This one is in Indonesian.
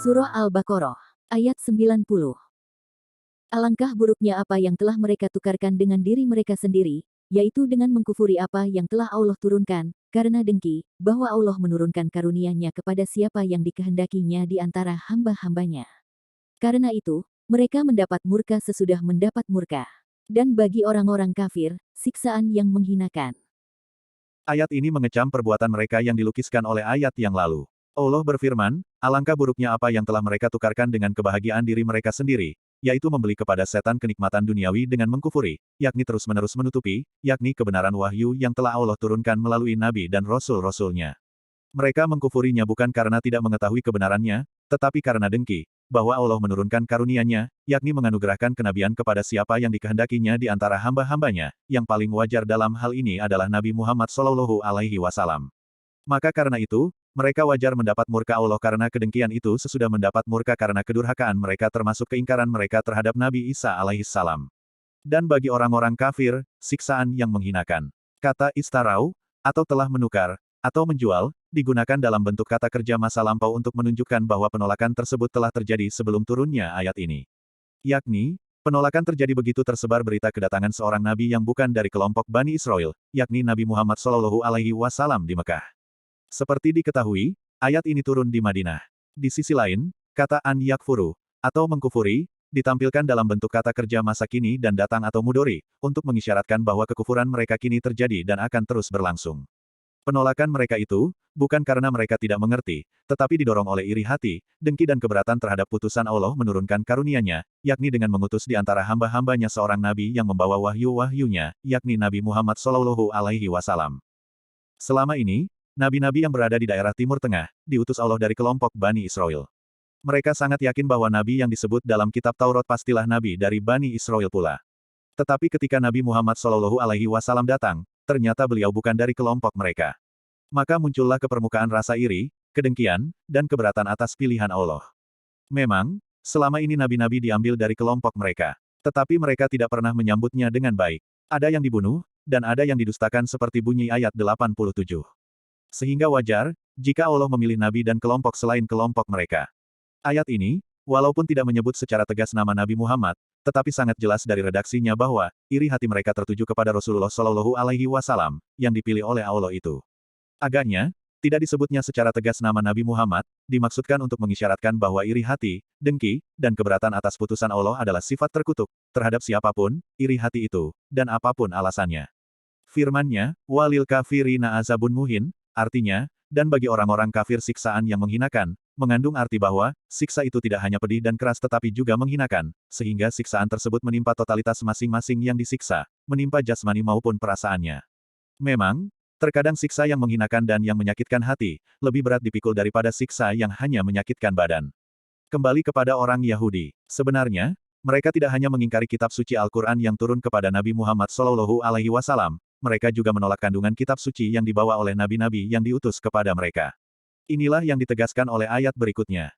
Surah Al-Baqarah, ayat 90. Alangkah buruknya apa yang telah mereka tukarkan dengan diri mereka sendiri, yaitu dengan mengkufuri apa yang telah Allah turunkan, karena dengki, bahwa Allah menurunkan karunia-Nya kepada siapa yang dikehendakinya di antara hamba-hambanya. Karena itu, mereka mendapat murka sesudah mendapat murka. Dan bagi orang-orang kafir, siksaan yang menghinakan. Ayat ini mengecam perbuatan mereka yang dilukiskan oleh ayat yang lalu. Allah berfirman, alangkah buruknya apa yang telah mereka tukarkan dengan kebahagiaan diri mereka sendiri, yaitu membeli kepada setan kenikmatan duniawi dengan mengkufuri, yakni terus-menerus menutupi, yakni kebenaran wahyu yang telah Allah turunkan melalui nabi dan rasul-rasulnya. Mereka mengkufurinya bukan karena tidak mengetahui kebenarannya, tetapi karena dengki, bahwa Allah menurunkan karunia-Nya, yakni menganugerahkan kenabian kepada siapa yang dikehendakinya di antara hamba-hambanya, yang paling wajar dalam hal ini adalah Nabi Muhammad SAW. Maka karena itu, mereka wajar mendapat murka Allah karena kedengkian itu sesudah mendapat murka karena kedurhakaan mereka termasuk keingkaran mereka terhadap Nabi Isa alaihissalam. Dan bagi orang-orang kafir, siksaan yang menghinakan. Kata istarau, atau telah menukar, atau menjual, digunakan dalam bentuk kata kerja masa lampau untuk menunjukkan bahwa penolakan tersebut telah terjadi sebelum turunnya ayat ini. Yakni, penolakan terjadi begitu tersebar berita kedatangan seorang nabi yang bukan dari kelompok Bani Israel, yakni Nabi Muhammad SAW di Mekah. Seperti diketahui, ayat ini turun di Madinah. Di sisi lain, kata an yakfuru, atau mengkufuri, ditampilkan dalam bentuk kata kerja masa kini dan datang atau mudhari, untuk mengisyaratkan bahwa kekufuran mereka kini terjadi dan akan terus berlangsung. Penolakan mereka itu, bukan karena mereka tidak mengerti, tetapi didorong oleh iri hati, dengki dan keberatan terhadap putusan Allah menurunkan karunia-Nya, yakni dengan mengutus di antara hamba-hambanya seorang nabi yang membawa wahyu-wahyunya, yakni Nabi Muhammad SAW. Selama ini, nabi-nabi yang berada di daerah Timur Tengah, diutus Allah dari kelompok Bani Israel. Mereka sangat yakin bahwa nabi yang disebut dalam kitab Taurat pastilah nabi dari Bani Israel pula. Tetapi ketika Nabi Muhammad SAW datang, ternyata beliau bukan dari kelompok mereka. Maka muncullah ke permukaan rasa iri, kedengkian, dan keberatan atas pilihan Allah. Memang, selama ini nabi-nabi diambil dari kelompok mereka. Tetapi mereka tidak pernah menyambutnya dengan baik. Ada yang dibunuh, dan ada yang didustakan seperti bunyi ayat 87. Sehingga wajar, jika Allah memilih nabi dan kelompok selain kelompok mereka. Ayat ini, walaupun tidak menyebut secara tegas nama Nabi Muhammad, tetapi sangat jelas dari redaksinya bahwa, iri hati mereka tertuju kepada Rasulullah SAW, yang dipilih oleh Allah itu. Agaknya, tidak disebutnya secara tegas nama Nabi Muhammad, dimaksudkan untuk mengisyaratkan bahwa iri hati, dengki, dan keberatan atas putusan Allah adalah sifat terkutuk, terhadap siapapun, iri hati itu, dan apapun alasannya. Firman-Nya, walil kafirina azabun muhin, artinya, dan bagi orang-orang kafir siksaan yang menghinakan, mengandung arti bahwa, siksa itu tidak hanya pedih dan keras tetapi juga menghinakan, sehingga siksaan tersebut menimpa totalitas masing-masing yang disiksa, menimpa jasmani maupun perasaannya. Memang, terkadang siksa yang menghinakan dan yang menyakitkan hati, lebih berat dipikul daripada siksa yang hanya menyakitkan badan. Kembali kepada orang Yahudi, sebenarnya, mereka tidak hanya mengingkari kitab suci Al-Quran yang turun kepada Nabi Muhammad SAW, mereka juga menolak kandungan kitab suci yang dibawa oleh nabi-nabi yang diutus kepada mereka. Inilah yang ditegaskan oleh ayat berikutnya.